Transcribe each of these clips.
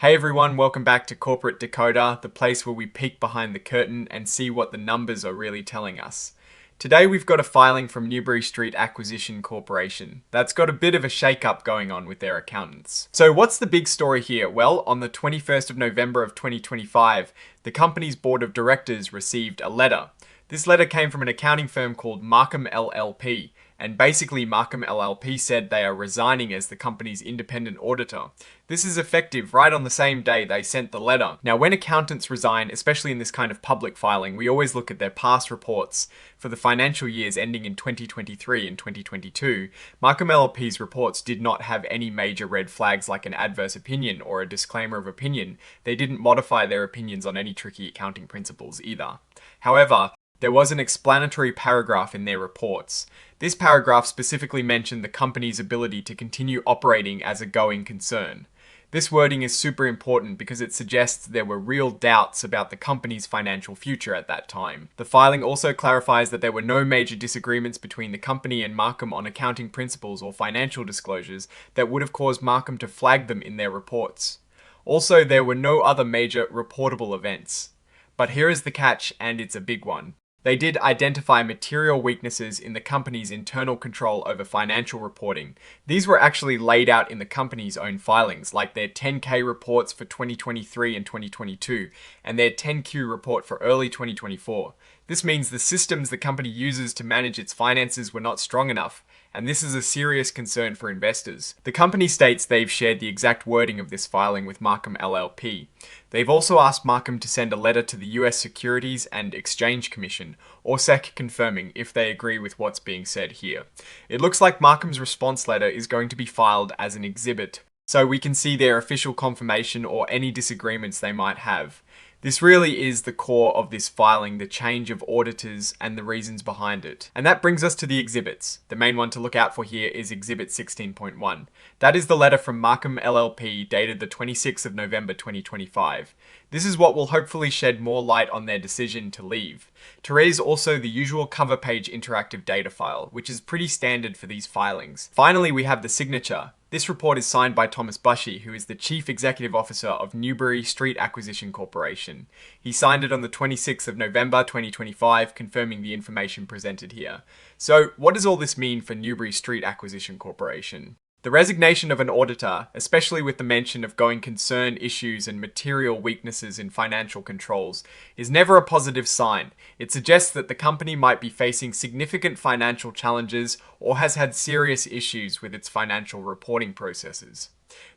Hey everyone, welcome back to Corporate Decoder, the place where we peek behind the curtain and see what the numbers are really telling us. Today we've got a filing from Newbury Street Acquisition Corporation that's got a bit of a shake-up going on with their accountants. So what's the big story here? Well, on the 21st of November of 2025, the company's board of directors received a letter. This letter came from an accounting firm called Markham LLP, and basically Markham LLP said they are resigning as the company's independent auditor. This is effective right on the same day they sent the letter. Now, when accountants resign, especially in this kind of public filing, we always look at their past reports for the financial years ending in 2023 and 2022. Markham LLP's reports did not have any major red flags like an adverse opinion or a disclaimer of opinion. They didn't modify their opinions on any tricky accounting principles either. However, there was an explanatory paragraph in their reports. This paragraph specifically mentioned the company's ability to continue operating as a going concern. This wording is super important because it suggests there were real doubts about the company's financial future at that time. The filing also clarifies that there were no major disagreements between the company and Markham on accounting principles or financial disclosures that would have caused Markham to flag them in their reports. Also, there were no other major reportable events. But here is the catch, and it's a big one. They did identify material weaknesses in the company's internal control over financial reporting. These were actually laid out in the company's own filings, like their 10K reports for 2023 and 2022, and their 10Q report for early 2024. This means the systems the company uses to manage its finances were not strong enough, and this is a serious concern for investors. The company states they've shared the exact wording of this filing with Markham LLP. They've also asked Markham to send a letter to the US Securities and Exchange Commission, or SEC, confirming if they agree with what's being said here. It looks like Markham's response letter is going to be filed as an exhibit, so we can see their official confirmation or any disagreements they might have. This really is the core of this filing, the change of auditors and the reasons behind it. And that brings us to the exhibits. The main one to look out for here is Exhibit 16.1. That is the letter from Markham LLP dated the 26th of November 2025. This is what will hopefully shed more light on their decision to leave. To read is also the usual cover page interactive data file, which is pretty standard for these filings. Finally, we have the signature. This report is signed by Thomas Bushy, who is the Chief Executive Officer of Newbury Street Acquisition Corporation. He signed it on the 26th of November 2025, confirming the information presented here. So, what does all this mean for Newbury Street Acquisition Corporation? The resignation of an auditor, especially with the mention of going concern issues and material weaknesses in financial controls, is never a positive sign. It suggests that the company might be facing significant financial challenges or has had serious issues with its financial reporting processes.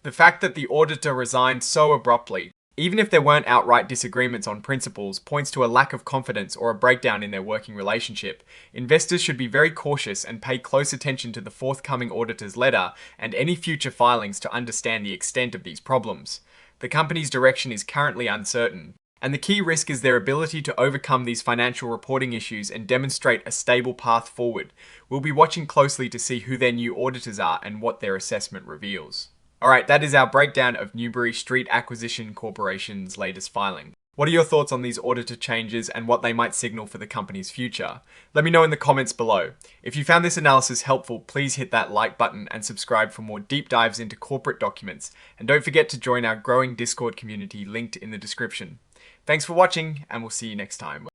The fact that the auditor resigned so abruptly, even if there weren't outright disagreements on principles, points to a lack of confidence or a breakdown in their working relationship. Investors should be very cautious and pay close attention to the forthcoming auditor's letter and any future filings to understand the extent of these problems. The company's direction is currently uncertain, and the key risk is their ability to overcome these financial reporting issues and demonstrate a stable path forward. We'll be watching closely to see who their new auditors are and what their assessment reveals. Alright, that is our breakdown of Newbury Street Acquisition Corporation's latest filing. What are your thoughts on these auditor changes and what they might signal for the company's future? Let me know in the comments below. If you found this analysis helpful, please hit that like button and subscribe for more deep dives into corporate documents. And don't forget to join our growing Discord community linked in the description. Thanks for watching, and we'll see you next time.